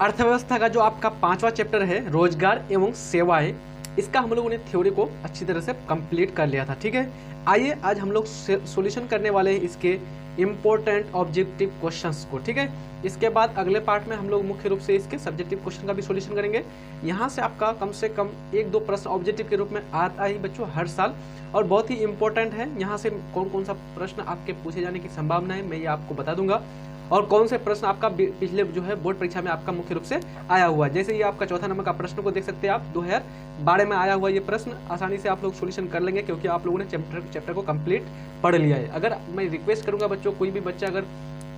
अर्थव्यवस्था का जो आपका 5वां चैप्टर है रोजगार एवं सेवाएं, इसका हम लोगों ने थ्योरी को अच्छी तरह से कंप्लीट कर लिया था। ठीक है, आइए आज हम लोग सॉल्यूशन करने वाले हैं इसके इम्पोर्टेंट ऑब्जेक्टिव क्वेश्चंस को। ठीक है, इसके बाद अगले पार्ट में हम लोग मुख्य रूप से इसके सब्जेक्टिव क्वेश्चन का भी सॉल्यूशन करेंगे। यहाँ से आपका कम से कम 1-2 प्रश्न ऑब्जेक्टिव के रूप में आता ही बच्चों हर साल, और बहुत ही इंपॉर्टेंट है। यहाँ से कौन कौन सा प्रश्न आपके पूछे जाने की संभावना है मैं ये आपको बता दूंगा, और कौन से प्रश्न आपका पिछले जो है बोर्ड परीक्षा में आपका मुख्य रूप से आया हुआ है। जैसे ये आपका चौथा नंबर का प्रश्न को देख सकते हैं आप, 2012 में आया हुआ ये प्रश्न आसानी से आप लोग सॉल्यूशन कर लेंगे, क्योंकि आप लोगों ने चैप्टर को कंप्लीट पढ़ लिया है। अगर मैं रिक्वेस्ट करूंगा बच्चों, कोई भी बच्चा अगर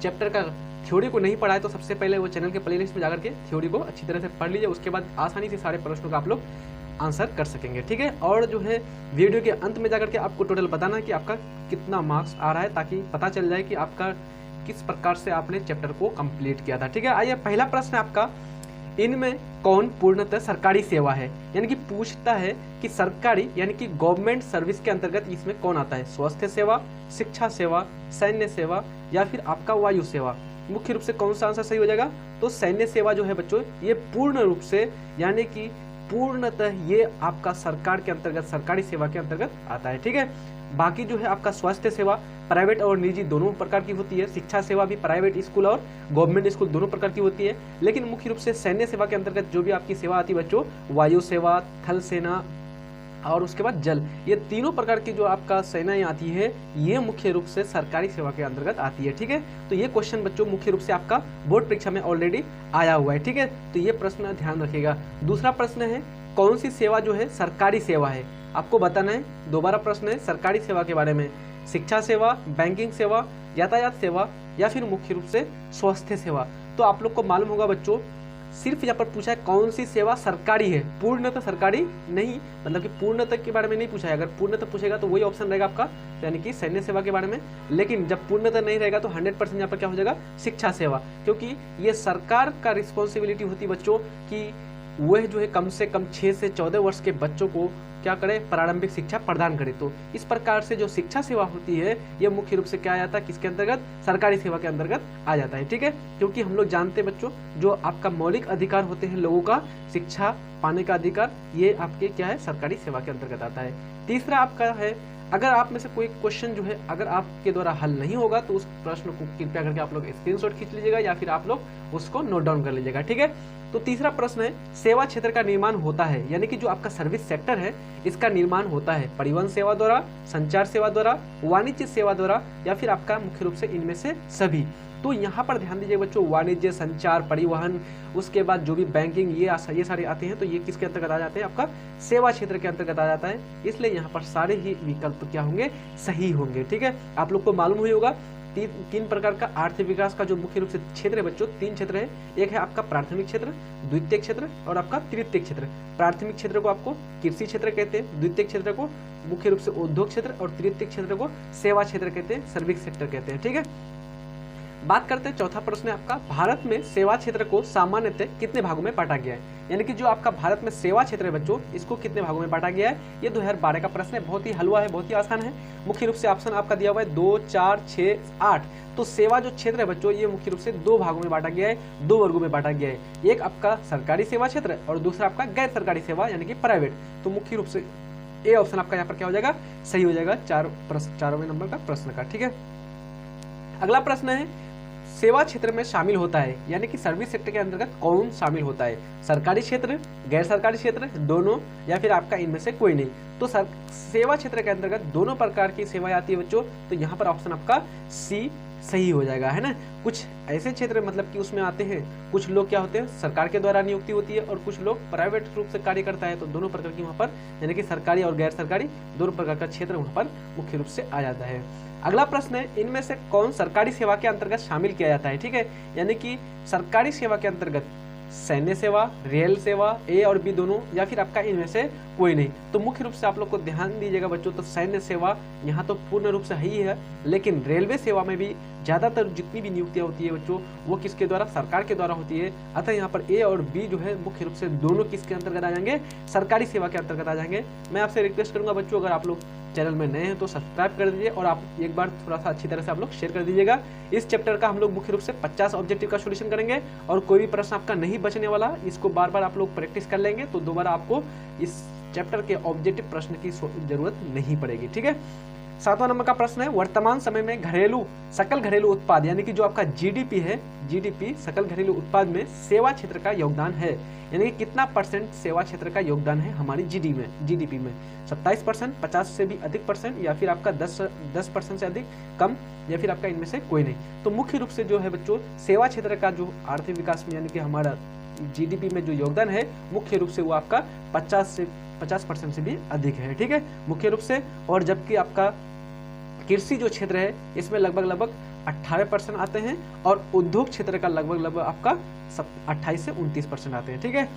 चैप्टर का थ्योरी को नहीं पढ़ा है तो सबसे पहले वो चैनल के प्लेलिस्ट में जाकर के थ्योरी को अच्छी तरह से पढ़ लीजिए, उसके बाद आसानी से सारे प्रश्नों का आप लोग आंसर कर सकेंगे। ठीक है, और जो है वीडियो के अंत में जाकर के आपको टोटल बताना है कि आपका कितना मार्क्स आ रहा है, ताकि पता चल जाए कि आपका किस प्रकार से आपने चैप्टर को कंप्लीट किया था। ठीक है, आइए पहला प्रश्न आपका, इनमें कौन पूर्णतः सरकारी सेवा है, यानी कि पूछता है कि सरकारी यानी कि गवर्नमेंट सर्विस के अंतर्गत इसमें कौन आता है। स्वास्थ्य सेवा, शिक्षा सेवा, सैन्य सेवा या फिर आपका वायु सेवा। मुख्य रूप से कौन सा आंसर सही हो जाएगा, तो सैन्य सेवा जो है बच्चों ये पूर्ण रूप से यानी कि पूर्णतः ये आपका सरकार के अंतर्गत, सरकारी सेवा के अंतर्गत आता है। ठीक है, बाकी जो है आपका स्वास्थ्य सेवा प्राइवेट और निजी दोनों प्रकार की होती है, शिक्षा सेवा भी प्राइवेट स्कूल और गवर्नमेंट स्कूल दोनों प्रकार की होती है, लेकिन मुख्य रूप से सैन्य सेवा के अंतर्गत जो भी आपकी सेवा आती है बच्चों, वायु सेवा, थल सेना और उसके बाद जल, ये तीनों प्रकार की जो आपका सेनाएं आती है ये मुख्य रूप से सरकारी सेवा के अंतर्गत आती है। ठीक है, तो ये क्वेश्चन बच्चों मुख्य रूप से आपका बोर्ड परीक्षा में ऑलरेडी आया हुआ है। ठीक है, तो ये प्रश्न ध्यान रखिएगा। दूसरा प्रश्न है, कौन सी सेवा जो है सरकारी सेवा है, आपको बताना है। दोबारा प्रश्न है सरकारी सेवा के बारे में, शिक्षा सेवा, बैंकिंग सेवा, यातायात सेवा या फिर मुख्य रूप से स्वास्थ्य सेवा। तो आप लोग को मालूम होगा बच्चों, सिर्फ यहाँ पर पूछा है कौन सी सेवा सरकारी है, पूर्णतः सरकारी नहीं, मतलब कि पूर्णतः के बारे में नहीं पूछा है। अगर पूर्णतः पूछेगा तो वही ऑप्शन रहेगा आपका, यानी कि सैन्य सेवा के बारे में, लेकिन जब पूर्णतः नहीं रहेगा तो 100% यहाँ पर क्या हो जाएगा, शिक्षा सेवा, क्योंकि ये सरकार का रिस्पॉन्सिबिलिटी होती है बच्चों कि वह जो है कम से कम 6 से 14 वर्ष के बच्चों को क्या करे, प्रारंभिक शिक्षा प्रदान करे। तो इस प्रकार से जो शिक्षा सेवा होती है ये मुख्य रूप से क्या आ जाता है, किसके अंतर्गत, सरकारी सेवा के अंतर्गत आ जाता है। ठीक है, क्योंकि हम लोग जानते हैं बच्चों, जो आपका मौलिक अधिकार होते हैं लोगों का, शिक्षा पाने का अधिकार, ये आपके क्या है, सरकारी सेवा के अंतर्गत आता है। तीसरा आपका है, अगर आप में से कोई क्वेश्चन जो है अगर आपके द्वारा हल नहीं होगा तो उस प्रश्न को कृपया करके आप लोग स्क्रीनशॉट खींच लीजिएगा या फिर आप लोग उसको नोट डाउन कर लीजिएगा। ठीक है, तो तीसरा प्रश्न है, सेवा क्षेत्र का निर्माण होता है, यानी कि जो आपका सर्विस सेक्टर है इसका निर्माण होता है परिवहन सेवा द्वारा, संचार सेवा द्वारा, वाणिज्य सेवा द्वारा या फिर आपका मुख्य रूप से इनमें से सभी। तो यहाँ पर ध्यान दीजिए बच्चों, वाणिज्य, संचार, परिवहन, उसके बाद जो भी बैंकिंग, ये सारे आते हैं, तो ये किसके अंतर्गत आ जाते हैं, आपका सेवा क्षेत्र के अंतर्गत आ जाता है। इसलिए यहाँ पर सारे ही विकल्प क्या होंगे, सही होंगे। ठीक है, आप लोग को मालूम ही होगा तीन प्रकार का आर्थिक विकास का जो मुख्य रूप से क्षेत्र है बच्चों, 3 क्षेत्र है। एक है आपका प्राथमिक क्षेत्र, द्वितीय क्षेत्र और आपका तृतीय क्षेत्र। प्राथमिक क्षेत्र को आपको कृषि क्षेत्र कहते हैं, द्वितीय क्षेत्र को मुख्य रूप से उद्योग क्षेत्र और तृतीय क्षेत्र को सेवा क्षेत्र कहते हैं, सर्विस सेक्टर कहते हैं। ठीक है, बात करते हैं चौथा प्रश्न है आपका, भारत में सेवा क्षेत्र को सामान्यतः कितने भागों में बांटा गया है, यानी कि जो आपका भारत में सेवा क्षेत्र है बच्चों इसको कितने भागों में बांटा गया है। ये 2012 का प्रश्न है, बहुत ही हलवा है, बहुत ही आसान है। मुख्य रूप से ऑप्शन आपका दिया हुआ है 2, 4, 6, 8। तो सेवा जो क्षेत्र है बच्चों ये मुख्य रूप से 2 भागों में बांटा गया है, 2 वर्गों में बांटा गया है। एक आपका सरकारी सेवा क्षेत्र और दूसरा आपका गैर सरकारी सेवा यानी कि प्राइवेट। तो मुख्य रूप से ए ऑप्शन आपका यहाँ पर क्या हो जाएगा, सही हो जाएगा 4वें नंबर का प्रश्न का। ठीक है, अगला प्रश्न है, सेवा क्षेत्र में शामिल होता है, यानी कि सर्विस सेक्टर के अंतर्गत कौन शामिल होता है, सरकारी क्षेत्र, गैर सरकारी क्षेत्र, दोनों या फिर आपका इनमें से कोई नहीं। तो सेवा क्षेत्र के अंतर्गत दोनों प्रकार की सेवाएं आती है बच्चों, तो यहाँ पर ऑप्शन आपका सी सही हो जाएगा, है ना। कुछ ऐसे क्षेत्र मतलब कि उसमें आते हैं, कुछ लोग क्या होते हैं सरकार के द्वारा नियुक्ति होती है और कुछ लोग प्राइवेट रूप से कार्य करता है, तो दोनों प्रकार की वहाँ पर यानी कि सरकारी और गैर सरकारी दोनों प्रकार का क्षेत्र वहाँ पर मुख्य रूप से आ जाता है। अगला प्रश्न है, इनमें से कौन सरकारी सेवा के अंतर्गत शामिल किया जाता है। ठीक है, यानी कि सरकारी सेवा के अंतर्गत सैन्य सेवा, रेल सेवा, ए और बी दोनों, या फिर आपका इनमें से कोई नहीं। तो मुख्य रूप से आप लोग को ध्यान दीजिएगा बच्चों, तो सैन्य सेवा यहाँ तो पूर्ण रूप से ही है, लेकिन रेलवे सेवा में भी ज़्यादातर जितनी भी नियुक्तियाँ होती है बच्चों वो किसके द्वारा, सरकार के द्वारा होती है। अतः यहाँ पर ए और बी जो है मुख्य रूप से दोनों किसके अंतर्गत आ जाएंगे, सरकारी सेवा के अंतर्गत आ जाएंगे। मैं आपसे रिक्वेस्ट करूंगा बच्चों, अगर आप लोग चैनल में नए हैं तो सब्सक्राइब कर दीजिए और आप एक बार थोड़ा सा अच्छी तरह से आप लोग शेयर कर दीजिएगा। इस चैप्टर का हम लोग मुख्य रूप से 50 ऑब्जेक्टिव का सॉल्यूशन करेंगे और कोई भी प्रश्न आपका नहीं बचने वाला, इसको बार बार आप लोग प्रैक्टिस कर लेंगे तो दोबारा आपको इस चैप्टर के ऑब्जेक्टिव प्रश्न की जरूरत नहीं पड़ेगी। ठीक है, 7वां नंबर का प्रश्न है, वर्तमान समय में सकल घरेलू उत्पाद यानी कि जो आपका जीडीपी है, जीडीपी सकल घरेलू उत्पाद में सेवा क्षेत्र का योगदान है, यानी कि कितना % सेवा क्षेत्र का योगदान है हमारी जीडीपी में 27%, 50 से भी अधिक %, या फिर आपका 10% से अधिक, कम, या फिर आपका इनमें से कोई नहीं। तो मुख्य रूप से जो है बच्चों सेवा क्षेत्र का जो आर्थिक विकास में यानी कि हमारा जीडीपी में जो योगदान है मुख्य रूप से वो आपका 50% से भी अधिक है। ठीक है, मुख्य रूप से। और जबकि आपका कृषि जो क्षेत्र है इसमें लगभग 18% आते हैं और उद्योग क्षेत्र का लगभग आपका 28 से 29% आते हैं। ठीक है,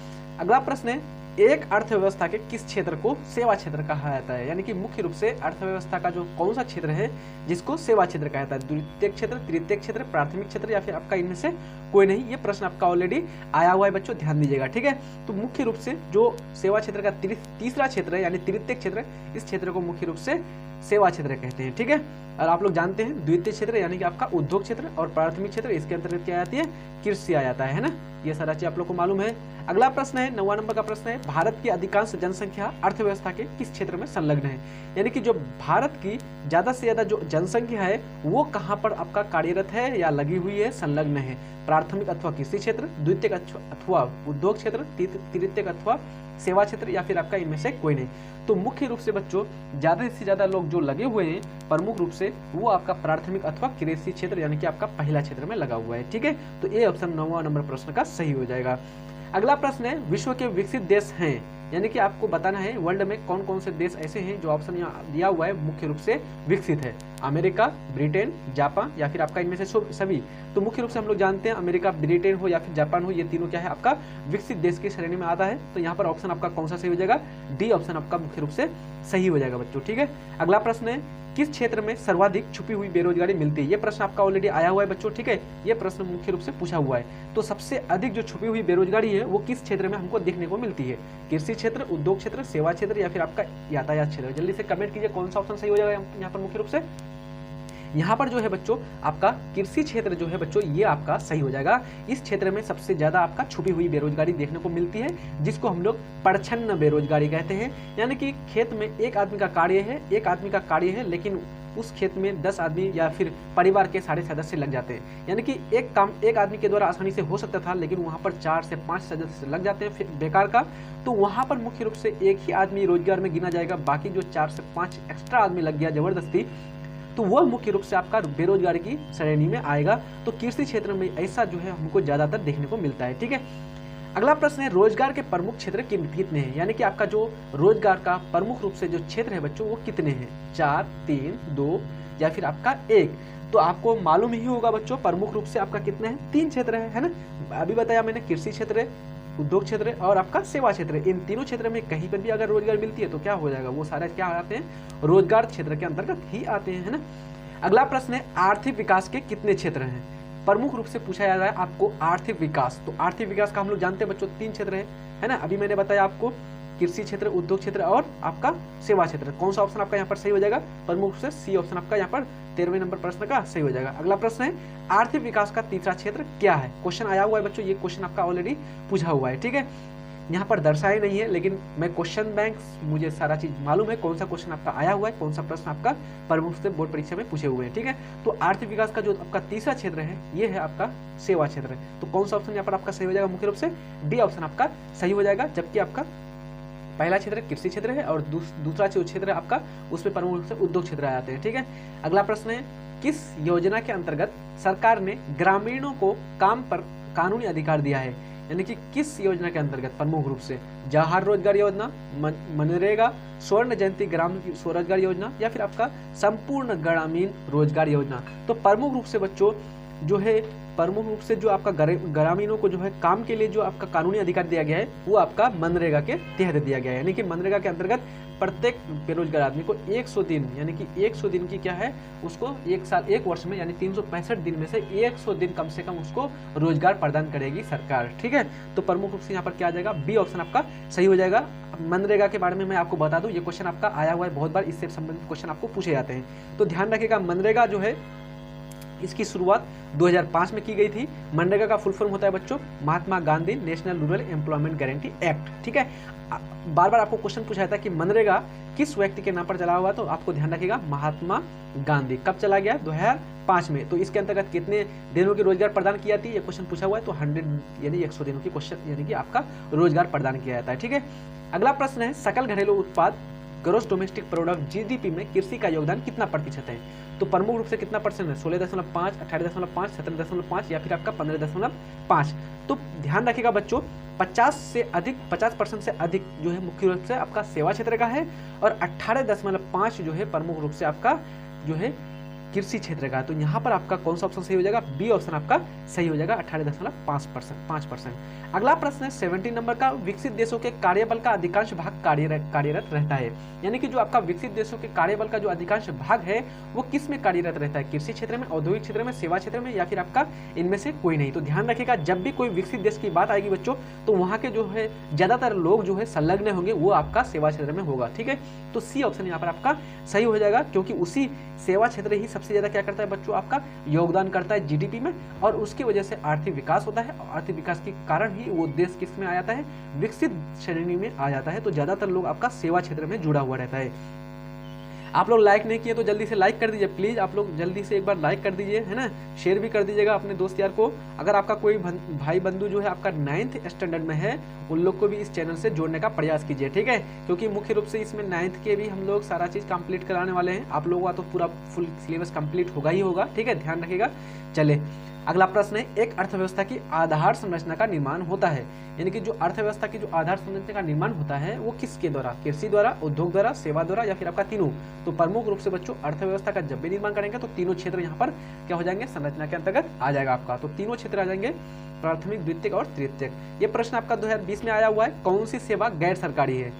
अगला प्रश्न है, एक अर्थव्यवस्था के किस क्षेत्र को सेवा क्षेत्र कहा जाता है, यानी कि मुख्य रूप से अर्थव्यवस्था का जो कौन सा क्षेत्र है जिसको सेवा क्षेत्र कहा जाता है, द्वितीयक क्षेत्र, तृतीयक क्षेत्र, प्राथमिक क्षेत्र, या फिर आपका इनमें से कोई नहीं। ये प्रश्न आपका ऑलरेडी आया हुआ है बच्चों, ध्यान दीजिएगा। ठीक है, तो मुख्य रूप से जो सेवा क्षेत्र का तीसरा क्षेत्र है यानी तृतीयक क्षेत्र, इस क्षेत्र को मुख्य रूप से सेवा क्षेत्र कहते हैं। ठीक है, और आप लोग जानते हैं द्वितीय क्षेत्र यानी कि आपका उद्योग क्षेत्र, और प्राथमिक क्षेत्र इसके अंतर्गत क्या आती है, कृषि आ जाता है ना। ये सारा चीज आप लोग को मालूम है। अगला प्रश्न है, 9वां नंबर का प्रश्न है, भारत की अधिकांश जनसंख्या अर्थव्यवस्था के किस क्षेत्र में संलग्न है, यानी कि जो भारत की ज्यादा से ज्यादा जो जनसंख्या है वो कहाँ पर आपका कार्यरत है या लगी हुई है, संलग्न है, प्राथमिक अथवा कृषि क्षेत्र, द्वितीयक अथवा उद्योग क्षेत्र, तृतीयक अथवा सेवा क्षेत्र, या फिर आपका इनमें से कोई नहीं। तो मुख्य रूप से बच्चों ज्यादा से ज्यादा लोग जो लगे हुए हैं प्रमुख रूप से वो आपका प्राथमिक अथवा कृषि क्षेत्र यानी कि आपका पहला क्षेत्र में लगा हुआ है। ठीक है, तो ये ऑप्शन 9वां नंबर प्रश्न का सही हो जाएगा। अगला प्रश्न है, विश्व के विकसित देश हैं, यानी कि आपको बताना है वर्ल्ड में कौन कौन से देश ऐसे हैं जो ऑप्शन यहाँ दिया हुआ है मुख्य रूप से विकसित है, अमेरिका, ब्रिटेन, जापान, या फिर आपका इनमें से सभी। तो मुख्य रूप से हम लोग जानते हैं अमेरिका, ब्रिटेन हो या फिर जापान हो, ये तीनों क्या है आपका विकसित देश की श्रेणी में आता है। तो यहाँ पर ऑप्शन आपका कौन सा सही हो जाएगा, डी ऑप्शन आपका मुख्य रूप से सही हो जाएगा बच्चों। ठीक है, अगला प्रश्न है, किस क्षेत्र में सर्वाधिक छुपी हुई बेरोजगारी मिलती है, ये प्रश्न आपका ऑलरेडी आया हुआ है बच्चों। ठीक है, ये प्रश्न मुख्य रूप से पूछा हुआ है। तो सबसे अधिक जो छुपी हुई बेरोजगारी है वो किस क्षेत्र में हमको देखने को मिलती है, कृषि क्षेत्र, उद्योग क्षेत्र, सेवा क्षेत्र, या फिर आपका यातायात क्षेत्र। जल्दी से कमेंट कीजिए कौन सा ऑप्शन सही हो जाएगा यहाँ पर मुख्य रूप से। यहाँ पर जो है बच्चों आपका कृषि क्षेत्र जो है बच्चों ये आपका सही हो जाएगा। इस क्षेत्र में सबसे ज्यादा आपका छुपी हुई बेरोजगारी देखने को मिलती है, जिसको हम लोग परछन्न बेरोजगारी कहते हैं, यानी कि खेत में एक आदमी का कार्य है लेकिन उस खेत में 10 आदमी या फिर परिवार के सारे सदस्य लग जाते हैं, यानी कि एक काम एक आदमी के द्वारा आसानी से हो सकता था लेकिन वहाँ पर 4 से 5 सदस्य लग जाते हैं फिर बेकार का। तो वहाँ पर मुख्य रूप से एक ही आदमी रोजगार में गिना जाएगा, बाकी जो 4 से 5 एक्स्ट्रा आदमी लग गया जबरदस्ती, तो वह मुख्य रूप से आपका बेरोजगारी की श्रेणी में आएगा। तो कृषि क्षेत्र में ऐसा जो है हमको ज्यादातर देखने को मिलता है। ठीक है, अगला प्रश्न है, रोजगार के प्रमुख क्षेत्र कितने हैं, यानी कि आपका जो रोजगार का प्रमुख रूप से जो क्षेत्र है बच्चों वो कितने हैं, 4, 3, 2 या फिर आपका 1। तो आपको मालूम ही होगा बच्चों प्रमुख रूप से आपका कितने हैं, 3 क्षेत्र है ना। अभी बताया मैंने, कृषि क्षेत्र है, उद्योग क्षेत्र है और आपका सेवा क्षेत्र है। इन तीनों क्षेत्र में कहीं पर भी अगर रोजगार मिलती है तो क्या हो जाएगा, वो सारे क्या आते हैं, रोजगार क्षेत्र के अंतर्गत ही आते हैं, है ना। अगला प्रश्न है, आर्थिक विकास के कितने क्षेत्र हैं, प्रमुख रूप से पूछा जा रहा है आपको आर्थिक विकास। तो आर्थिक विकास का हम लोग जानते हैं बच्चों 3 क्षेत्र है ना। अभी मैंने बताया आपको कृषि क्षेत्र, उद्योग क्षेत्र और आपका सेवा क्षेत्र। कौन सा ऑप्शन आपका यहाँ पर सही हो जाएगा, प्रमुख रूप से सी ऑप्शन आपका यहाँ पर 13वें नंबर प्रश्न का सही हो जाएगा। अगला प्रश्न है, आर्थिक विकास का तीसरा क्षेत्र क्या है, क्वेश्चन आया हुआ है बच्चों, ये क्वेश्चन आपका ऑलरेडी पूछा हुआ है। ठीक है, यहाँ पर दर्शाया नहीं है लेकिन मैं क्वेश्चन बैंक मुझे सारा चीज मालूम है, कौन सा क्वेश्चन आपका आया हुआ है, कौन सा प्रश्न आपका प्रमुख से बोर्ड परीक्षा में पूछे हुए हैं। ठीक है, तो आर्थिक विकास का जो आपका तीसरा क्षेत्र है ये है आपका सेवा क्षेत्र। तो कौन सा ऑप्शन यहाँ पर आपका सही हो जाएगा, मुख्य रूप से डी ऑप्शन आपका सही हो जाएगा। जबकि आपका पहला क्षेत्र कृषि क्षेत्र है और दूसरा जो क्षेत्र है आपका उसमें प्रमुख रूप से उद्योग क्षेत्र आ जाते हैं। ठीक है, अगला प्रश्न है, किस योजना के अंतर्गत सरकार ने ग्रामीणों को काम पर कानूनी अधिकार दिया है, यानी कि किस योजना के अंतर्गत, प्रमुख रूप से जवाहर रोजगार योजना, मनरेगा, स्वर्ण जयंती ग्राम स्वरोजगार योजना या फिर आपका संपूर्ण ग्रामीण रोजगार योजना। तो प्रमुख रूप से बच्चों जो है प्रमुख रूप से जो आपका ग्रामीणों को जो है काम के लिए जो आपका कानूनी अधिकार दिया गया है वो आपका मनरेगा के तहत दिया गया है। यानी कि मनरेगा के अंतर्गत प्रत्येक बेरोजगार आदमी को 100 दिन, यानी कि 100 दिन की क्या है उसको एक साल, एक वर्ष में यानी 365 दिन में से 100 दिन कम से कम उसको रोजगार प्रदान करेगी सरकार। ठीक है, तो प्रमुख रूप से यहाँ पर क्या आ जाएगा, बी ऑप्शन आपका सही हो जाएगा। मनरेगा के बारे में मैं आपको बता दूं, ये क्वेश्चन आपका आया हुआ है बहुत बार, इससे संबंधित क्वेश्चन आपको पूछे जाते हैं। तो ध्यान रखिएगा, मनरेगा जो है इसकी शुरुआत 2005 में की गई थी। मनरेगा का फुल फॉर्म होता है बच्चों Mahatma Gandhi national rural employment guarantee act. ठीक है, बार बार आपको क्वेश्चन पूछा जाता है कि मनरेगा किस व्यक्ति के नाम पर चला हुआ, तो आपको ध्यान रखिएगा महात्मा गांधी। कब चला गया, 2005 में। तो इसके अंतर्गत कितने दिनों की रोजगार प्रदान की जाती है, ये क्वेश्चन पूछा हुआ है। तो 100 यानी 100 दिनों की क्वेश्चन यानी कि आपका रोजगार प्रदान किया जाता है। ठीक है, अगला प्रश्न है सकल घरेलू उत्पाद ग्रोस डोमेस्टिक प्रोडक्ट जीडीपी में कृषि का योगदान कितना प्रतिशत है। तो प्रमुख रूप से कितना परसेंट है, 16.5, 18.5, 17.5 या फिर आपका 15.5। तो ध्यान रखिएगा बच्चों 50% से अधिक जो है मुख्य रूप से आपका सेवा क्षेत्र का है और 18.5 जो है प्रमुख रूप से आपका जो है कृषि क्षेत्र का। तो यहाँ पर आपका कौन सा ऑप्शन सही हो जाएगा, बी ऑप्शन आपका सही हो जाएगा 18.5%। अगला प्रश्न है 17 नंबर का, विकसित देशों के कार्यबल का अधिकांश भाग कार्यरत रहता है। यानी कि जो आपका विकसित देशों के कार्यबल का जो अधिकांश भाग है वो किस में कार्यरत रहता है, कृषि क्षेत्र में, औद्योगिक क्षेत्र में, सेवा क्षेत्र में या फिर आपका इनमें से कोई नहीं। तो ध्यान रखिएगा जब भी कोई विकसित देश की बात आएगी बच्चों तो वहाँ के जो है ज्यादातर लोग जो है संलग्न होंगे वो आपका सेवा क्षेत्र में होगा। ठीक है, तो सी ऑप्शन यहाँ पर आपका सही हो जाएगा क्योंकि उसी सेवा क्षेत्र ही सबसे ज्यादा क्या करता है बच्चों आपका योगदान करता है जीडीपी में और उसकी वजह से आर्थिक विकास होता है और आर्थिक विकास के कारण ही वो देश किस में आ जाता है, विकसित श्रेणी में आ जाता है। तो ज्यादातर लोग आपका सेवा क्षेत्र में जुड़ा हुआ रहता है। आप लोग लाइक नहीं किए तो जल्दी से लाइक कर दीजिए प्लीज, आप लोग जल्दी से एक बार लाइक कर दीजिए, है ना, शेयर भी कर दीजिएगा अपने दोस्त यार को। अगर आपका कोई भाई बंधु जो है आपका 9th स्टैंडर्ड में है उन लोग को भी इस चैनल से जोड़ने का प्रयास कीजिए। ठीक है, क्योंकि मुख्य रूप से इसमें 9th के भी हम लोग सारा चीज कंप्लीट कराने वाले हैं। आप लोगों का तो पूरा फुल सिलेबस कंप्लीट होगा ही होगा। ठीक है, ध्यान रखिएगा। चले अगला प्रश्न है, एक अर्थव्यवस्था की आधार संरचना का निर्माण होता है। यानी कि जो अर्थव्यवस्था की जो आधार संरचना का निर्माण होता है वो किसके द्वारा, कृषि द्वारा, उद्योग द्वारा, सेवा द्वारा या फिर आपका तीनों। तो प्रमुख रूप से बच्चों अर्थव्यवस्था का जब भी निर्माण करेंगे तो तीनों क्षेत्र यहाँ पर क्या हो जाएंगे, संरचना के अंतर्गत आ जाएगा आपका। तो तीनों क्षेत्र आ जाएंगे, प्राथमिक, द्वितीयक और तृतीयक। ये प्रश्न आपका 2020 में आया हुआ है, कौन सी सेवा गैर सरकारी है।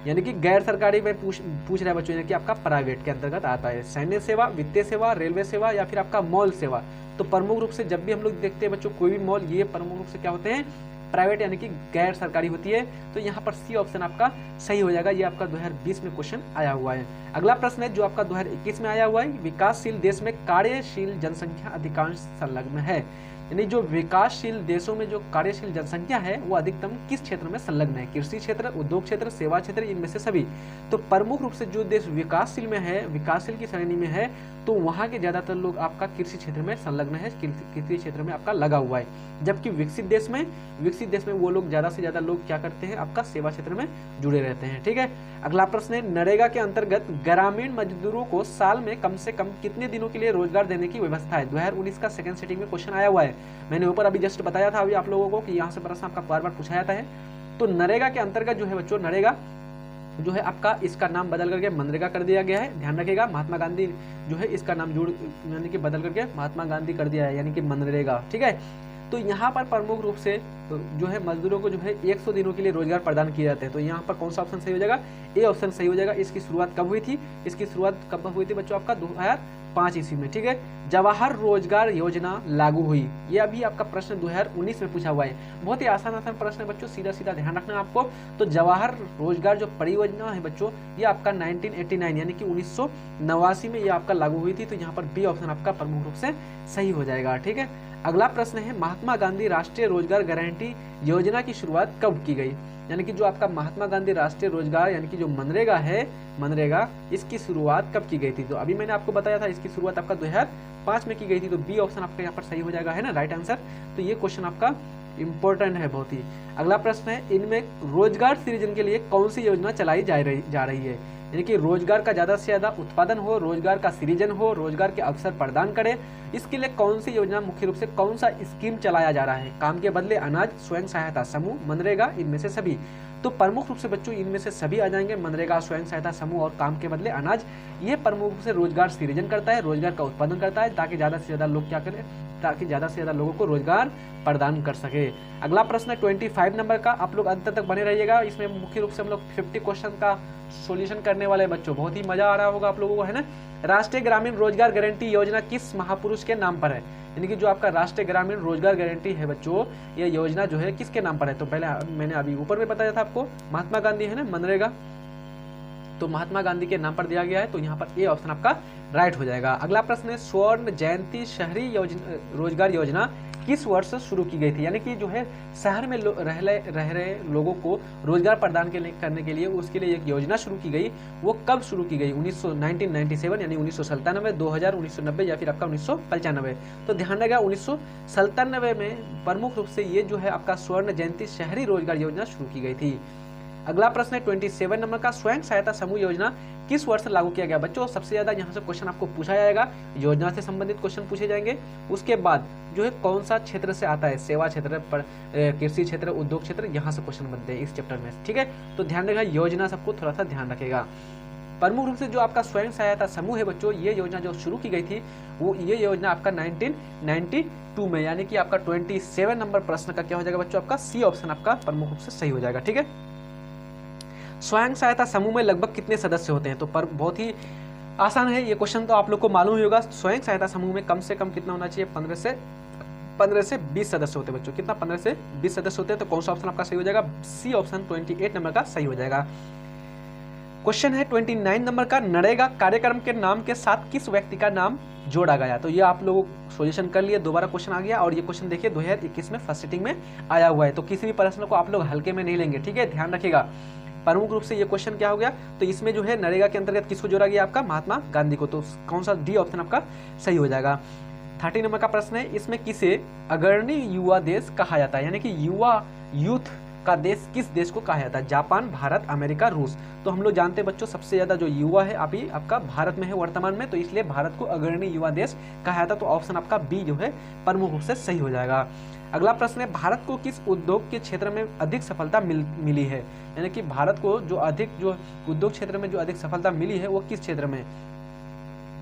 यानी कि गैर सरकारी में पूछ रहा है बच्चों, यानी कि आपका प्राइवेट के अंतर्गत आता है। सैन्य सेवा, वित्तीय सेवा, रेलवे सेवा या फिर आपका मॉल सेवा। तो प्रमुख रूप से जब भी हम लोग देखते हैं बच्चों कोई भी मॉल, ये प्रमुख रूप से क्या होते हैं, प्राइवेट यानी कि गैर सरकारी होती है। तो यहाँ पर सी ऑप्शन आपका सही हो जाएगा। ये आपका 2020 में क्वेश्चन आया हुआ है। अगला प्रश्न है जो आपका 2021 में आया हुआ है, विकासशील देश में कार्यशील जनसंख्या अधिकांश संलग्न है। यानी जो विकासशील देशों में जो कार्यशील जनसंख्या है वो अधिकतम किस क्षेत्र में संलग्न है, कृषि क्षेत्र, उद्योग क्षेत्र, सेवा क्षेत्र, इनमें से सभी। तो प्रमुख रूप से जो देश विकासशील में है, विकासशील की श्रेणी में है, तो वहाँ के ज्यादातर लोग आपका कृषि क्षेत्र में संलग्न है, कृषि क्षेत्र में आपका लगा हुआ है। जबकि विकसित देश में वो लोग ज्यादा से ज्यादा लोग क्या करते हैं, आपका सेवा क्षेत्र में जुड़े रहते हैं। ठीक है, अगला प्रश्न है, नरेगा के अंतर्गत ग्रामीण मजदूरों को साल में कम से कम कितने दिनों के लिए रोजगार देने की व्यवस्था है। 2019 का सेकंड सेटिंग में क्वेश्चन आया हुआ है। मैंने ऊपर अभी जस्ट बताया था अभी आप लोगों को कि यहाँ से प्रश्न आपका बार बार पूछा जाता है। तो नरेगा के अंतर्गत जो है बच्चों, नरेगा जो है आपका इसका नाम बदल करके मनरेगा कर दिया गया है। ध्यान रखिएगा, महात्मा गांधी जो है इसका नाम यानी कि बदल करके महात्मा गांधी कर दिया है, यानी कि मनरेगा। ठीक है, तो यहाँ पर प्रमुख रूप से जो है मजदूरों को जो है 100 दिनों के लिए रोजगार प्रदान किए जाते हैं। तो यहाँ पर कौन सा ऑप्शन सही हो जाएगा, ए ऑप्शन सही हो जाएगा। इसकी शुरुआत कब हुई थी, इसकी शुरुआत कब हुई थी बच्चों, आपका 2005 ईस्वी में। ठीक है, जवाहर रोजगार योजना लागू हुई, ये अभी आपका प्रश्न 2019 में पूछा हुआ है। बहुत ही आसान प्रश्न है बच्चों, सीधा सीधा ध्यान रखना आपको। तो जवाहर रोजगार जो परियोजना है बच्चों, ये आपका 1989 यानी कि 1989 में ये आपका लागू हुई थी। तो यहाँ पर बी ऑप्शन आपका प्रमुख रूप से सही हो जाएगा। ठीक है, अगला प्रश्न है, महात्मा गांधी राष्ट्रीय रोजगार गारंटी योजना की शुरुआत कब की गई। यानी कि जो आपका महात्मा गांधी राष्ट्रीय रोजगार यानी कि जो मनरेगा है, मनरेगा, इसकी शुरुआत कब की गई थी। तो अभी मैंने आपको बताया था इसकी शुरुआत आपका 2005 में की गई थी। तो बी ऑप्शन आपका यहाँ पर सही हो जाएगा, है ना, राइट आंसर। तो ये क्वेश्चन आपका इंपॉर्टेंट है बहुत ही। अगला प्रश्न है, इनमें रोजगार सृजन के लिए कौन सी योजना चलाई जा रही है। यानी कि रोजगार का ज्यादा से ज्यादा उत्पादन हो, रोजगार का सृजन हो, रोजगार के अवसर प्रदान करे, इसके लिए कौन सी योजना, मुख्य रूप से कौन सा स्कीम चलाया जा रहा है। काम के बदले अनाज, स्वयं सहायता समूह, मनरेगा, इनमें से सभी। तो प्रमुख रूप से बच्चों इनमें से सभी आ जाएंगे, मनरेगा, स्वयं सहायता समूह और काम के बदले अनाज। ये प्रमुख रूप से रोजगार सृजन करता है, रोजगार का उत्पादन करता है ताकि ज्यादा से ज्यादा लोग क्या करें, ताकि ज़्यादा से ज़्यादा लोगों को रोजगार प्रदान कर सके। अगला प्रश्न है 25 नंबर का, आप लोग अंत तक बने रहिएगा। इसमें मुख्य रूप से हम लोग 50 क्वेश्चन का सॉल्यूशन करने वाले बच्चों, बहुत ही मजा आ रहा होगा आप लोगों को, है ना। राष्ट्रीय ग्रामीण रोजगार गारंटी योजना किस महापुरुष के नाम पर है? यानी कि जो आपका राष्ट्रीय ग्रामीण रोजगार गारंटी है बच्चों, ये योजना जो है किसके नाम पर है? तो पहले मैंने अभी ऊपर में बताया था आपको, महात्मा गांधी है ना, मनरेगा, तो महात्मा गांधी के नाम पर दिया गया है, तो यहाँ पर ए ऑप्शन आपका राइट हो जाएगा। अगला प्रश्न है स्वर्ण जयंती शहरी रोजगार योजना किस वर्ष शुरू की गई थी? यानी कि जो है शहर में रह रहे लोगों को रोजगार प्रदान करने के लिए उसके लिए एक योजना शुरू की गई, वो कब शुरू की गई? 1997 यानी 1997, 2000, 1990 या फिर आपका 1995। तो ध्यान रखिएगा 1997 में प्रमुख रूप से ये जो है आपका स्वर्ण जयंती शहरी रोजगार योजना शुरू की गई थी। अगला प्रश्न है 27 नंबर का, स्वयं सहायता समूह योजना किस वर्ष लागू किया गया? बच्चों सबसे ज्यादा यहाँ से क्वेश्चन आपको पूछा जाएगा, योजना से संबंधित क्वेश्चन पूछे जाएंगे। उसके बाद जो है कौन सा क्षेत्र से आता है, सेवा क्षेत्र, कृषि क्षेत्र, उद्योग क्षेत्र, यहाँ से क्वेश्चन बनते हैं इस चैप्टर में, ठीक है। तो ध्यान रखिएगा, योजना सबको थोड़ा सा ध्यान रखेगा। प्रमुख रूप से जो आपका स्वयं सहायता समूह है बच्चों, ये योजना जो शुरू की गई थी वो ये योजना आपका 1992 में, यानी कि आपका 27 नंबर प्रश्न का क्या हो जाएगा बच्चों? आपका सी ऑप्शन आपका प्रमुख रूप से सही हो जाएगा, ठीक है। स्वयं सहायता समूह में लगभग कितने सदस्य होते हैं? तो पर बहुत ही आसान है ये क्वेश्चन, तो आप लोग को मालूम ही होगा। स्वयं सहायता समूह में कम से कम कितना होना चाहिए? 15 से 20 सदस्य होते हैं बच्चों। कितना? 15 से 20 सदस्य होते हैं। तो कौन सा ऑप्शन आपका सही हो जाएगा? सी ऑप्शन 28 नंबर का सही हो जाएगा। क्वेश्चन है 29 नंबर का, नरेगा कार्यक्रम के नाम के साथ किस व्यक्ति का नाम जोड़ा गया? तो ये आप लोग सॉल्यूशन कर लिए, दोबारा क्वेश्चन आ गया, और ये क्वेश्चन देखिए 2021 में फर्स्ट सिटिंग में आया हुआ है। तो किसी भी प्रश्न को आप लोग हल्के में नहीं लेंगे, ठीक है, ध्यान रखिएगा। प्रमुख रूप से ये क्वेश्चन क्या हो गया? तो इसमें जो है नरेगा के अंतर्गत किसको जोड़ा गया? आपका महात्मा गांधी को। तो कौन सा? डी ऑप्शन आपका सही हो जाएगा। 30 नंबर का प्रश्न है, इसमें किसे अग्रणी युवा देश कहा जाता है? यानी कि युवा यूथ का देश किस देश को कहा जाता है? जापान, भारत, अमेरिका, रूस। तो हम लोग जानते हैं बच्चों सबसे ज्यादा जो युवा है अभी आपका भारत में है वर्तमान में, तो इसलिए भारत को अग्रणी युवा देश कहा जाता है। तो ऑप्शन आपका बी जो है प्रमुख रूप से सही हो जाएगा। अगला प्रश्न है, भारत को किस उद्योग के क्षेत्र में अधिक सफलता मिली है? यानी कि भारत को जो उद्योग क्षेत्र में जो अधिक सफलता मिली है वो किस क्षेत्र में?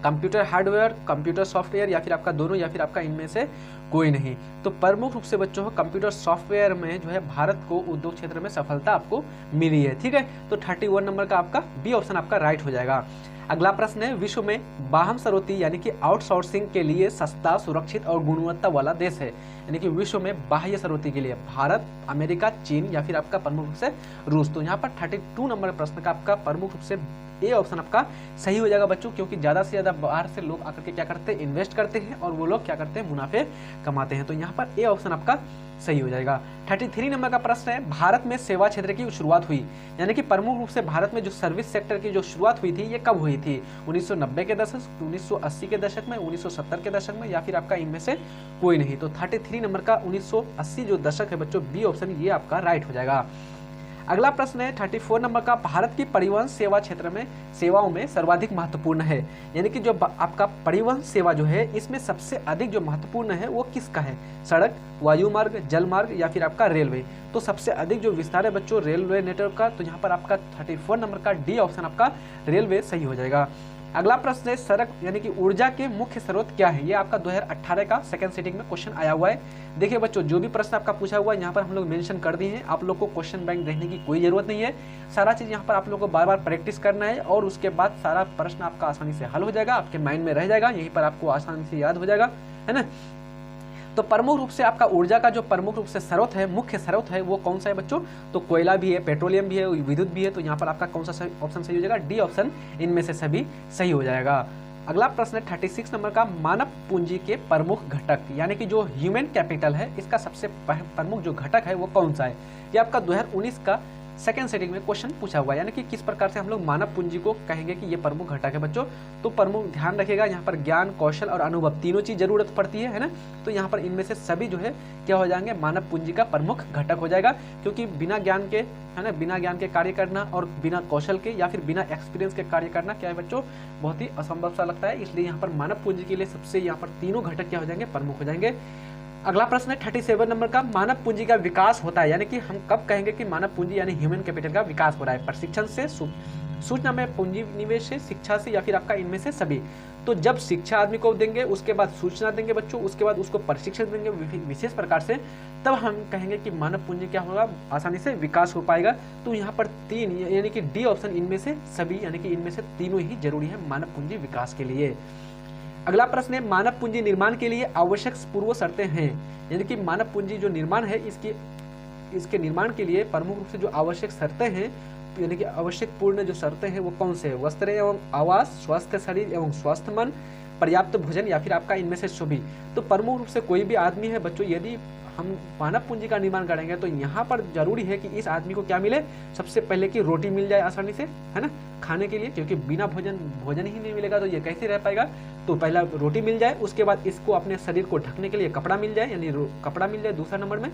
कंप्यूटर हार्डवेयर, कंप्यूटर सॉफ्टवेयर, या फिर आपका दोनों, या फिर आपका इनमें से कोई नहीं। तो प्रमुख रूप से बच्चों कंप्यूटर सॉफ्टवेयर में जो है भारत को उद्योग क्षेत्र में सफलता आपको मिली है, ठीक है। तो 31 नंबर का आपका बी ऑप्शन आपका राइट हो जाएगा। अगला प्रश्न है, विश्व में बाह्य स्रोती यानी कि आउटसोर्सिंग के लिए सस्ता, सुरक्षित और गुणवत्ता वाला देश है? यानी कि विश्व में बाह्य स्रोती के लिए भारत, अमेरिका, चीन, या फिर आपका प्रमुख रूप से रूस। तो यहाँ पर 32 नंबर प्रश्न का आपका प्रमुख रूप से ए ऑप्शन आपका सही हो जाएगा बच्चों, क्योंकि ज्यादा से ज्यादा बाहर से लोग आकर के क्या करते हैं? इन्वेस्ट करते हैं, और वो लोग क्या करते हैं? मुनाफे कमाते हैं। तो यहाँ पर ए ऑप्शन आपका सही हो जाएगा। 33 नंबर का प्रश्न है, भारत में सेवा क्षेत्र की शुरुआत हुई, यानी कि प्रमुख रूप से भारत में जो सर्विस सेक्टर की जो शुरुआत हुई थी ये कब हुई थी? 1990 के दशक, 1980 के दशक में, 1970 के दशक में, या फिर आपका इनमें से कोई नहीं। तो 33 नंबर का 1980 जो दशक है बच्चों, बी ऑप्शन ये आपका राइट हो जाएगा। अगला प्रश्न है 34 नंबर का, भारत की परिवहन सेवा क्षेत्र में सेवाओं में सर्वाधिक महत्वपूर्ण है, यानी कि जो आपका परिवहन सेवा जो है इसमें सबसे अधिक जो महत्वपूर्ण है वो किसका है? सड़क, वायु मार्ग, जल मार्ग, या फिर आपका रेलवे। तो सबसे अधिक जो विस्तार है बच्चों रेलवे नेटवर्क का, तो यहाँ पर आपका 34 नंबर का डी ऑप्शन आपका रेलवे सही हो जाएगा। अगला प्रश्न है, सड़क यानी कि ऊर्जा के मुख्य स्रोत क्या है? ये आपका 2018 का सेकंड सिटिंग में क्वेश्चन आया हुआ है। देखिए बच्चों, जो भी प्रश्न आपका पूछा हुआ है यहाँ पर हम लोग मेंशन कर दिए हैं, आप लोग को क्वेश्चन बैंक देखने की कोई जरूरत नहीं है। सारा चीज यहाँ पर आप लोग को बार बार प्रैक्टिस करना है, और उसके बाद सारा प्रश्न आपका आसानी से हल हो जाएगा, आपके माइंड में रह जाएगा, यहीं पर आपको आसानी से याद हो जाएगा, है ना। तो प्रमुख रूप से आपका ऊर्जा का जो प्रमुख रूप से स्रोत है, मुख्य स्रोत है, वो कौन सा है बच्चों? तो कोयला भी है, पेट्रोलियम भी है, विद्युत भी है। तो यहाँ पर आपका कौन सा ऑप्शन सही हो जाएगा? डी ऑप्शन इनमें से सभी सही हो जाएगा। अगला प्रश्न है 36 नंबर का, मानव पूंजी के प्रमुख घटक यानी कि जो ह्यूमन कैपिटल है इसका सबसे प्रमुख जो घटक है वो कौन सा है? ये आपका 2019 का सेकेंड सेटिंग में क्वेश्चन पूछा हुआ है, यानी कि किस प्रकार से हम लोग मानव पूंजी को कहेंगे कि ये प्रमुख घटक है बच्चों। तो प्रमुख ध्यान रखिएगा, यहाँ पर ज्ञान, कौशल और अनुभव तीनों चीज जरूरत पड़ती है ना। तो यहाँ पर इनमें से सभी जो है क्या हो जाएंगे? मानव पूंजी का प्रमुख घटक हो जाएगा, क्योंकि बिना ज्ञान के, है ना, बिना ज्ञान के कार्य करना और बिना कौशल के या फिर बिना एक्सपीरियंस के कार्य करना क्या है बच्चों? बहुत ही असंभव सा लगता है। इसलिए यहाँ पर मानव पूंजी के लिए सबसे यहाँ पर तीनों घटक क्या हो जाएंगे? प्रमुख हो जाएंगे। अगला प्रश्न है 37 नंबर का, मानव पूंजी का विकास होता है, यानी कि हम कब कहेंगे कि मानव पूंजी यानी ह्यूमन कैपिटल का विकास हो रहा है? प्रशिक्षण से, सूचना में पूंजी निवेश से, शिक्षा से या फिर आपका इनमें से सभी। तो जब शिक्षा आदमी को देंगे, उसके बाद सूचना देंगे बच्चों, उसके बाद उसको प्रशिक्षण देंगे विशेष प्रकार से, तब हम कहेंगे कि मानव पूंजी क्या होगा, आसानी से विकास हो पाएगा। तो यहाँ पर 3 यानी कि डी ऑप्शन इनमें से सभी यानी कि इनमें से तीनों ही जरूरी है मानव पूंजी विकास के लिए। अगला प्रश्न है मानव पूंजी निर्माण के लिए आवश्यक पूर्व शर्तें हैं, यानी कि मानव पूंजी जो निर्माण है इसके निर्माण के लिए प्रमुख रूप से जो आवश्यक शर्तें हैं यानी कि आवश्यक पूर्ण जो शर्तें हैं वो कौन से है, वस्त्र एवं आवास, स्वस्थ शरीर एवं स्वस्थ मन, पर्याप्त भोजन या फिर आपका इनमें से सभी। तो प्रमुख रूप से कोई भी आदमी है बच्चों, यदि हम मानव पूंजी का निर्माण करेंगे तो यहाँ पर जरूरी है कि इस आदमी को क्या मिले, सबसे पहले कि रोटी मिल जाए आसानी से, है ना, खाने के लिए, क्योंकि बिना भोजन ही नहीं मिलेगा तो ये कैसे रह पाएगा। तो पहला रोटी मिल जाए, उसके बाद इसको अपने शरीर को ढकने के लिए कपड़ा मिल जाए, यानी कपड़ा मिल जाए दूसरा नंबर में।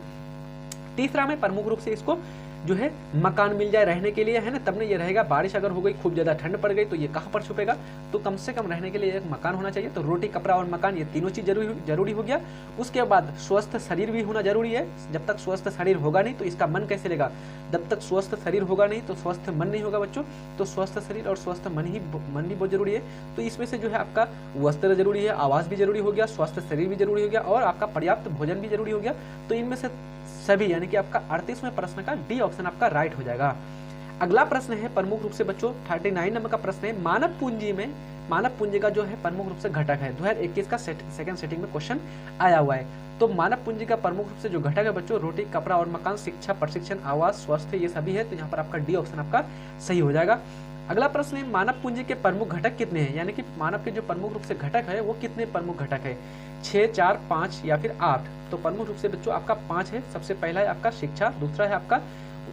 तीसरा में प्रमुख रूप से इसको जो है मकान मिल जाए रहने के लिए, है ना, तब नहीं ये रहेगा। बारिश अगर हो गई, खूब ज्यादा ठंड पड़ गई तो ये कहाँ पर छुपेगा, तो कम से कम रहने के लिए एक मकान होना चाहिए। तो रोटी, कपड़ा और मकान, ये तीनों चीज जरूरी हो गया। उसके बाद स्वस्थ शरीर भी होना जरूरी है। जब तक स्वस्थ शरीर होगा नहीं तो इसका मन कैसे रहेगा, जब तक स्वस्थ शरीर होगा नहीं तो स्वस्थ मन नहीं होगा बच्चों। तो स्वस्थ शरीर और स्वस्थ मन भी बहुत जरूरी है। तो इसमें से जो है आपका वस्त्र जरूरी है, आवास भी जरूरी हो गया, स्वस्थ शरीर भी जरूरी हो गया और आपका पर्याप्त भोजन भी जरूरी हो गया। तो इनमें से सभी यानी कि आपका 38वें प्रश्न का डी ऑप्शन आपका राइट हो जाएगा। अगला प्रश्न है प्रमुख रूप से बच्चों 39 नंबर का प्रश्न है मानव पूंजी का जो है प्रमुख रूप से घटक है। 2021 का सेकंड सेटिंग में क्वेश्चन आया हुआ है। तो मानव पूंजी का प्रमुख रूप से जो घटक है बच्चों, रोटी, कपड़ा और मकान, शिक्षा, प्रशिक्षण, आवास, स्वास्थ्य, ये सभी है। तो यहाँ पर आपका डी ऑप्शन आपका सही हो जाएगा। अगला प्रश्न है मानव पूंजी के प्रमुख घटक कितने हैं, यानी कि मानव के जो प्रमुख रूप से घटक है वो कितने प्रमुख घटक है, 6, 4, 5 या फिर 8। तो प्रमुख रूप से बच्चों आपका 5 है। सबसे पहला है आपका शिक्षा, दूसरा है आपका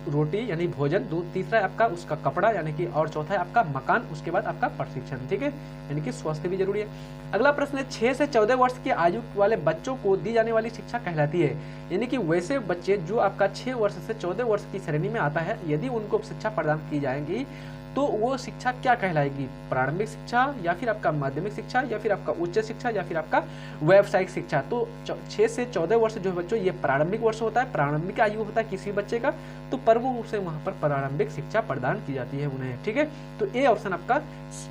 रोटी यानी भोजन, तीसरा है आपका उसका कपड़ा यानी कि, और चौथा है आपका मकान, उसके बाद आपका प्रशिक्षण, ठीक है, यानी कि स्वास्थ्य भी जरूरी है। अगला प्रश्न है 6 से 14 वर्ष की आयु वाले बच्चों को दी जाने वाली शिक्षा कहलाती है, यानी कि वैसे बच्चे जो आपका 6 वर्ष से 14 वर्ष की श्रेणी में आता है, यदि उनको शिक्षा प्रदान की जाएगी तो वो शिक्षा क्या कहलाएगी, प्रारंभिक शिक्षा या फिर आपका माध्यमिक शिक्षा या फिर आपका उच्च शिक्षा या फिर आपका व्यावसायिक शिक्षा। तो 6 से 14 वर्ष जो है बच्चों ये प्रारंभिक वर्ष होता है, प्रारंभिक आयु होता है किसी बच्चे का। तो प्रमुख रूप से वहां पर प्रारंभिक शिक्षा प्रदान की जाती है उन्हें, ठीक है। तो ए ऑप्शन आपका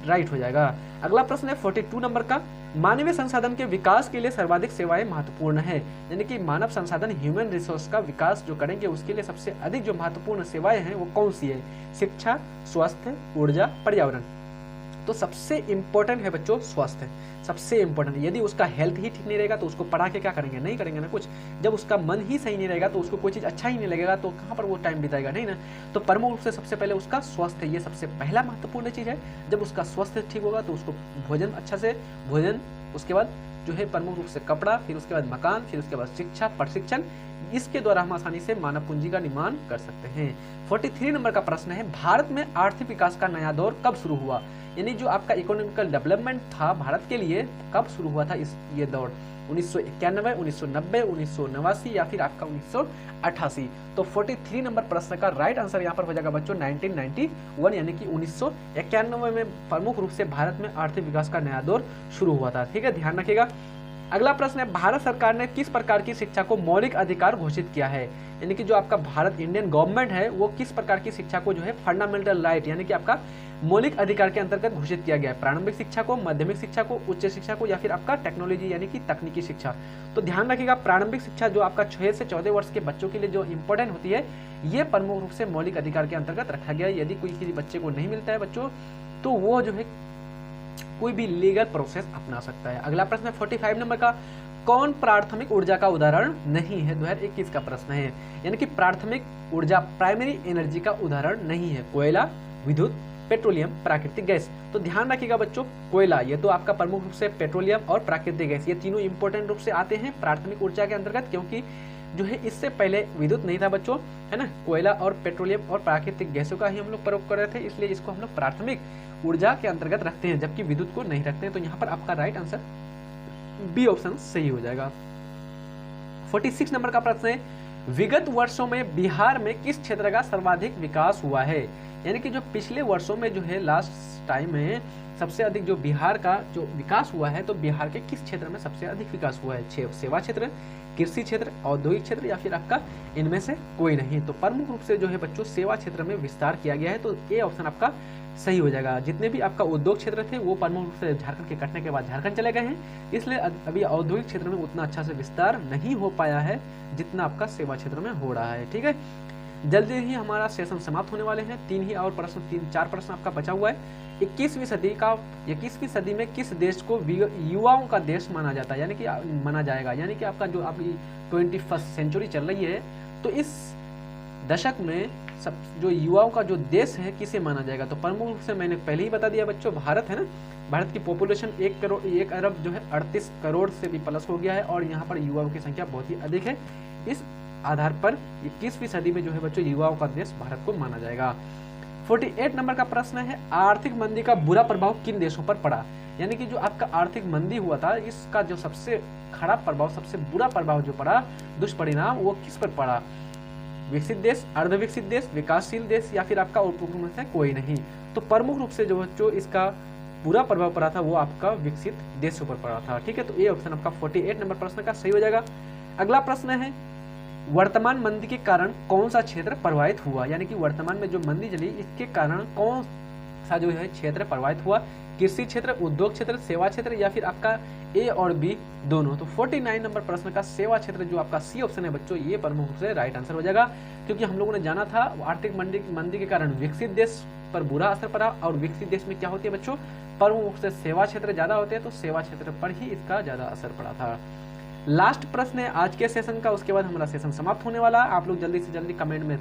राइट हो जाएगा। अगला प्रश्न है 42 नंबर का, मानवीय संसाधन के विकास के लिए सर्वाधिक सेवाएं महत्वपूर्ण है, यानी कि मानव संसाधन ह्यूमन रिसोर्स का विकास जो करेंगे उसके लिए सबसे अधिक जो महत्वपूर्ण सेवाएं हैं वो कौन सी है, शिक्षा, स्वास्थ्य, ऊर्जा, पर्यावरण। तो सबसे इंपॉर्टेंट है बच्चों स्वास्थ्य, सबसे इंपॉर्टेंट। यदि उसका हेल्थ ही ठीक नहीं रहेगा तो उसको पढ़ा के क्या करेंगे, नहीं करेंगे ना कुछ। जब उसका मन ही सही नहीं रहेगा तो उसको कोई चीज अच्छा ही नहीं लगेगा तो कहाँ पर वो टाइम बिताएगा, नहीं ना। तो प्रमुख रूप से सबसे पहले उसका स्वास्थ्य, ये सबसे पहला महत्वपूर्ण चीज है। जब उसका स्वास्थ्य ठीक होगा तो उसको भोजन अच्छा से भोजन, उसके बाद जो है प्रमुख रूप से कपड़ा, फिर उसके बाद मकान, फिर उसके बाद शिक्षा, प्रशिक्षण, इसके द्वारा हम आसानी से मानव पूंजी का निर्माण कर सकते हैं। 43 नंबर का प्रश्न है भारत में आर्थिक विकास का नया दौर कब शुरू हुआ, यानी जो आपका इकोनॉमिकल डेवलपमेंट था भारत के लिए कब शुरू हुआ था ये दौर, 1991, 1990, 1989 या फिर आपका 1988। तो 43 नंबर प्रश्न का राइट आंसर यहाँ पर हो जाएगा बच्चों 1991, यानी कि 1991 में प्रमुख रूप से भारत में आर्थिक विकास का नया दौर शुरू हुआ था, ठीक है, ध्यान रखिएगा। अगला प्रश्न है भारत सरकार ने किस प्रकार की शिक्षा को मौलिक अधिकार घोषित किया है, यानी कि जो आपका भारत इंडियन गवर्नमेंट है वो किस प्रकार की शिक्षा को जो है फंडामेंटल राइट यानी कि आपका मौलिक अधिकार के अंतर्गत घोषित किया गया है, प्रारंभिक शिक्षा को, माध्यमिक शिक्षा को, उच्च शिक्षा को या फिर आपका टेक्नोलॉजी यानी कि तकनीकी शिक्षा। तो ध्यान रखिएगा प्रारंभिक शिक्षा जो आपका 6 से 14 वर्ष के बच्चों के लिए जो इंपॉर्टेंट होती है ये प्रमुख रूप से मौलिक अधिकार के अंतर्गत रखा गया है। यदि कोई किसी बच्चे को नहीं मिलता है बच्चों तो वो जो है कोई भी लीगल प्रोसेस अपना सकता है। अगला प्रश्न है 45 नंबर का, कौन प्राथमिक ऊर्जा का उदाहरण नहीं है, 2021 का प्रश्न है, यानी कि प्राथमिक ऊर्जा प्राइमरी एनर्जी का उदाहरण नहीं है, कोयला, विद्युत, पेट्रोलियम, प्राकृतिक गैस। तो ध्यान रखिएगा बच्चों कोयला ये तो आपका प्रमुख रूप से, पेट्रोलियम और प्राकृतिक गैस ये तीनों इंपॉर्टेंट रूप से आते हैं प्राथमिक ऊर्जा के अंतर्गत, क्योंकि जो है इससे पहले विद्युत नहीं था बच्चों, है ना, कोयला और पेट्रोलियम और प्राकृतिक गैसों का ही हम लोग प्रयोग कर रहे थे, इसलिए इसको हम लोग प्राथमिक ऊर्जा के अंतर्गत रखते हैं जबकि विद्युत को नहीं रखते हैं। तो यहाँ पर आपका राइट आंसर बी ऑप्शन सही हो जाएगा। 46 नंबर का प्रश्न है विगत वर्षों में बिहार में किस क्षेत्र का सर्वाधिक विकास हुआ है, यानी कि जो पिछले वर्षों में जो है लास्ट टाइम में सबसे अधिक जो बिहार का जो विकास हुआ है तो बिहार के किस क्षेत्र में सबसे अधिक विकास हुआ है, सेवा क्षेत्र, कृषि क्षेत्र, औद्योगिक क्षेत्र या फिर आपका इनमें से कोई नहीं। तो प्रमुख रूप से जो है बच्चों सेवा क्षेत्र में विस्तार किया गया है, तो ये ऑप्शन आपका सही हो जाएगा। जितने भी आपका उद्योग क्षेत्र थे वो प्रमुख रूप से झारखंड के कटने के बाद झारखंड चले गए हैं, इसलिए अभी औद्योगिक क्षेत्र में उतना अच्छा से विस्तार नहीं हो पाया है जितना आपका सेवा क्षेत्र में हो रहा है। ठीक है, जल्दी ही हमारा सेशन समाप्त होने वाले हैं। 3 ही और प्रश्न, 3-4 प्रश्न आपका बचा हुआ है। 21वीं सदी में किस देश को युवाओं का देश माना जाता है, यानी कि माना जाएगा, यानी कि आपका जो आपकी 21st सेंचुरी चल रही है, तो इस दशक में सब जो युवाओं का जो देश है किसे माना जाएगा। तो प्रमुख रूप से मैंने पहले ही बता दिया बच्चों, भारत है ना। भारत की पॉपुलेशन 1 अरब जो है 38 करोड़ से भी प्लस हो गया है और यहाँ पर युवाओं की संख्या बहुत ही अधिक है। इस आधार पर 21वीं सदी में जो है बच्चों युवाओं का देश भारत को माना जाएगा। 48 नंबर का प्रश्न है, आर्थिक मंदी का बुरा प्रभाव किन देशों पर पड़ा, यानी कि जो आपका आर्थिक मंदी हुआ था इसका जो सबसे खराब प्रभाव, सबसे बुरा प्रभाव जो पड़ा, दुष्परिणाम, वो किस पर पड़ा। विकसित देश, अर्धविकसित देश, विकासशील देश या फिर आपका उपभोक्ता में से कोई नहीं। तो प्रमुख रूप से जो बच्चों इसका बुरा प्रभाव पड़ा था वो आपका विकसित देशों पर पड़ा था। ठीक है, तो ये ऑप्शन आपका 48 नंबर प्रश्न का सही हो जाएगा। अगला प्रश्न है, वर्तमान मंदी के कारण कौन सा क्षेत्र प्रभावित हुआ, यानी कि वर्तमान में जो मंदी चली इसके कारण कौन सा जो है क्षेत्र प्रभावित हुआ। कृषि क्षेत्र, उद्योग क्षेत्र, सेवा क्षेत्र या फिर आपका ए और बी दोनों। तो 49 नंबर प्रश्न का सेवा क्षेत्र जो आपका सी ऑप्शन है बच्चों, ये प्रमुख रूप से राइट आंसर हो जाएगा, क्योंकि हम लोगों ने जाना था आर्थिक मंदी के कारण विकसित देश पर बुरा असर पड़ा और विकसित देश में क्या होती है बच्चों, प्रमुख रूप से सेवा क्षेत्र ज्यादा होते हैं, तो सेवा क्षेत्र पर ही इसका ज्यादा असर पड़ा था। लास्ट प्रश्न है आज के सेशन का, उसके बाद हमारा सेशन समाप्त होने वाला है। आप लोग जल्दी से जल्दी कमेंट में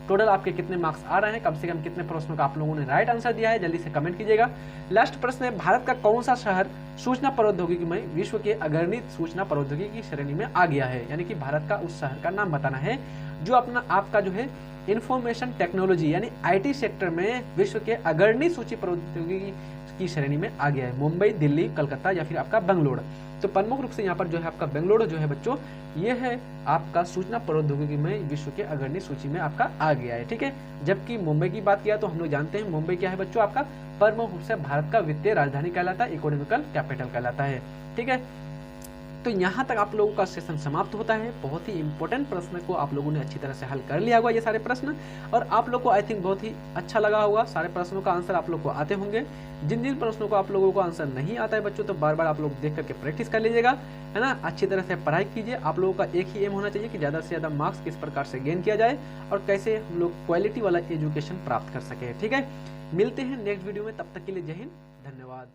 टोटल आपके कितने मार्क्स आ रहे हैं, कम से कम कितने प्रश्नों का आप लोगों ने राइट आंसर दिया है, जल्दी से कमेंट कीजिएगा। लास्ट प्रश्न है, भारत का कौन सा शहर सूचना प्रौद्योगिकी में विश्व के अग्रणी सूचना प्रौद्योगिकी की श्रेणी में आ गया है, यानी कि भारत का उस शहर का नाम बताना है जो अपना आपका जो है इंफॉर्मेशन टेक्नोलॉजी यानी IT सेक्टर में विश्व के अग्रणी सूची प्रौद्योगिकी की श्रेणी में आ गया है। मुंबई, दिल्ली, कलकत्ता या फिर आपका बेंगलोर। तो प्रमुख रूप से यहाँ पर जो है आपका बेंगलोर जो है बच्चों, ये है आपका सूचना प्रौद्योगिकी में विश्व के अग्रणी सूची में आपका आ गया है। ठीक है, जबकि मुंबई की बात किया तो हम लोग जानते हैं मुंबई क्या है बच्चों, आपका प्रमुख रूप से भारत का वित्तीय राजधानी कहलाता है, इकोनॉमिकल कैपिटल कहलाता है। ठीक है, तो यहाँ तक आप लोगों का सेशन समाप्त होता है। बहुत ही इंपॉर्टेंट प्रश्न को आप लोगों ने अच्छी तरह से हल कर लिया होगा ये सारे प्रश्न, और आप लोग को आई थिंक बहुत ही अच्छा लगा होगा। सारे प्रश्नों का आंसर आप लोग को आते होंगे। जिन जिन प्रश्नों को आप लोगों को आंसर नहीं आता है बच्चों, तो बार बार आप लोग देख करके प्रैक्टिस कर लीजिएगा, है ना। अच्छी तरह से पढ़ाई कीजिए। आप लोगों का एक ही एम होना चाहिए कि ज़्यादा से ज़्यादा मार्क्स किस प्रकार से गेन किया जाए और कैसे हम लोग क्वालिटी वाला एजुकेशन प्राप्त कर सके। ठीक है, मिलते हैं नेक्स्ट वीडियो में, तब तक के लिए जय हिंद, धन्यवाद।